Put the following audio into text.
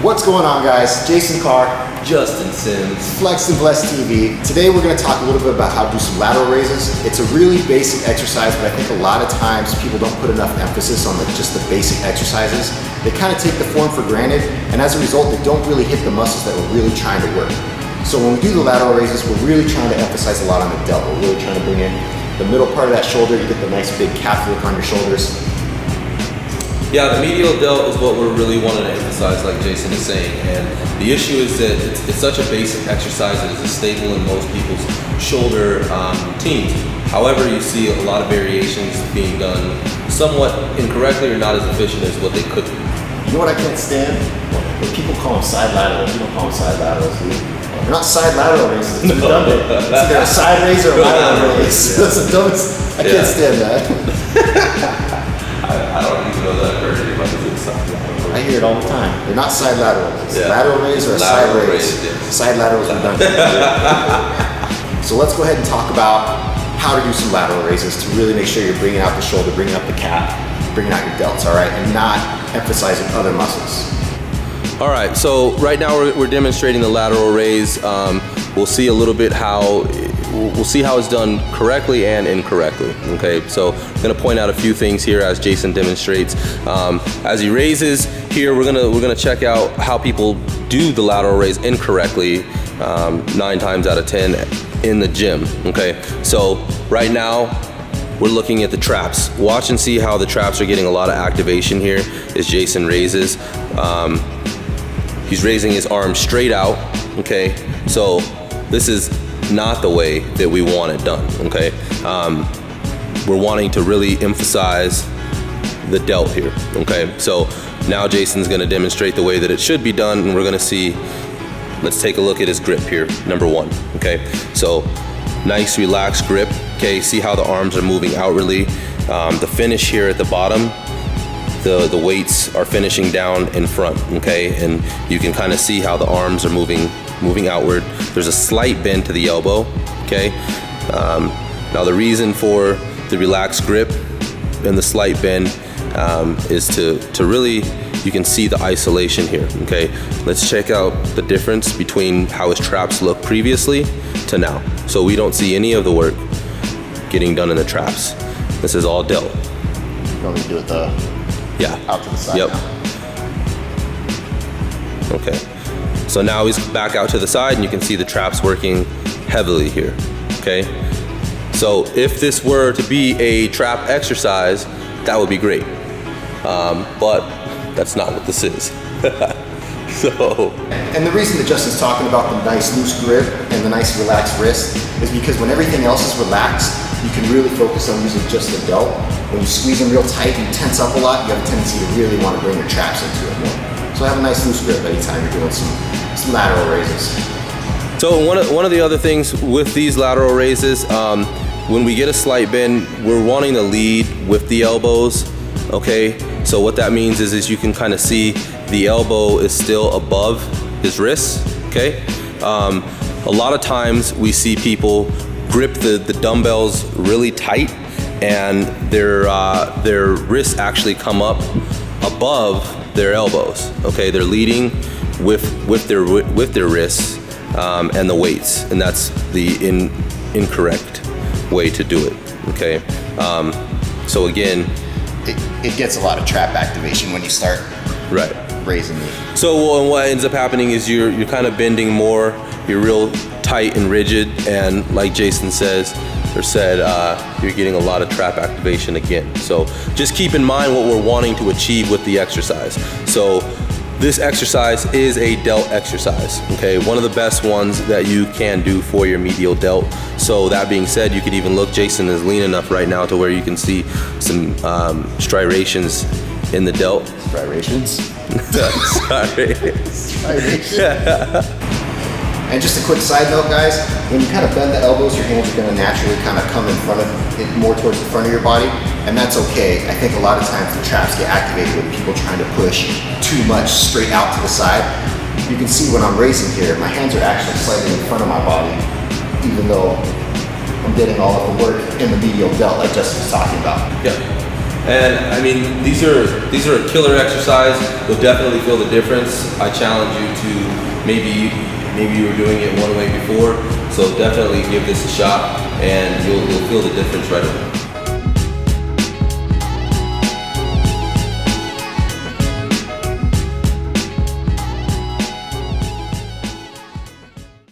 What's going on, guys? Jason Carr, Justin Sims, Flexed&Blessed TV. Today we're going to talk a little bit about how to do some lateral raises. It's a really basic exercise, but I think a lot of times people don't put enough emphasis on just the basic exercises. They kind of take the form for granted, and as a result, they don't really hit the muscles that we're really trying to work. So when we do the lateral raises, we're really trying to emphasize a lot on the delt. We're really trying to bring in the middle part of that shoulder. You get the nice big calf look on your shoulders. Yeah, the medial delt is what we're really wanting to emphasize, like Jason is saying. And the issue is that it's such a basic exercise that is a staple in most people's shoulder routines. However, you see a lot of variations being done somewhat incorrectly or not as efficient as what they could be. You know what I can't stand? When people call them side laterals. You don't call them side laterals, do you? They're not side lateral raises. It's redundant. It's either a side raise or a lateral raise. That's the dumbest. I can't stand that. I don't even know that I've heard anybody do side lateral. I hear it all the time. They're not side laterals. It's a lateral raise or a Lateral side raise. raise, yeah. Side lateral is redundant. So let's go ahead and talk about how to do some lateral raises to really make sure you're bringing out the shoulder, bringing up the calf, bringing out your delts, all right, and not emphasizing other muscles. All right, so right now we're demonstrating the lateral raise. We'll see a little bit we'll see how it's done correctly and incorrectly. Okay, so I'm gonna point out a few things here as Jason demonstrates. As he raises here, we're gonna check out how people do the lateral raise incorrectly 9 times out of 10 in the gym. Okay, so right now we're looking at the traps. Watch and see how the traps are getting a lot of activation here as Jason raises. He's raising his arm straight out, okay? So this is not the way that we want it done, okay? We're wanting to really emphasize the delt here, okay? So now Jason's gonna demonstrate the way that it should be done, and we're gonna see, let's take a look at his grip here, number 1, okay? So nice relaxed grip, okay? See how the arms are moving outwardly. The finish here at the bottom, the weights are finishing down in front, okay? And you can kind of see how the arms are moving outward. There's a slight bend to the elbow, okay? Now the reason for the relaxed grip and the slight bend is to really, you can see the isolation here, okay? Let's check out the difference between how his traps look previously to now. So we don't see any of the work getting done in the traps. This is all delt. You want me to do it out to the side Yep. now? Okay. So now he's back out to the side and you can see the traps working heavily here, okay? So if this were to be a trap exercise, that would be great. But that's not what this is. And the reason that Justin's talking about the nice loose grip and the nice relaxed wrist is because when everything else is relaxed, you can really focus on using just the delt. When you squeeze them real tight and tense up a lot, you have a tendency to really want to bring your traps into it more. So have a nice loose grip anytime you're doing some lateral raises. So one of the other things with these lateral raises, when we get a slight bend, we're wanting to lead with the elbows, okay? So what that means is you can kind of see the elbow is still above his wrist, okay? A lot of times we see people grip the dumbbells really tight and their wrists actually come up above their elbows, okay? They're leading with their wrists and the weights, and that's the incorrect way to do it, okay? So again, it gets a lot of trap activation when you start raising it. So what ends up happening is you're kind of bending more, you're real tight and rigid, and like Jason said, you're getting a lot of trap activation again. So just keep in mind what we're wanting to achieve with the exercise. So this exercise is a delt exercise, okay? One of the best ones that you can do for your medial delt. So that being said, you could even look, Jason is lean enough right now to where you can see some striations in the delt. Striations? Sorry. Striations. And just a quick side note, guys, when you kind of bend the elbows, your hands are going to naturally kind of come in front of it, more towards the front of your body, and that's okay. I think a lot of times the traps get activated with people trying to push too much straight out to the side. You can see when I'm raising here, my hands are actually slightly in front of my body, even though I'm getting all of the work in the medial delt like Justin was talking about. Yeah. And I mean, these are a killer exercise. You'll definitely feel the difference. I challenge you to maybe you were doing it one way before, so definitely give this a shot, and you'll feel the difference right away.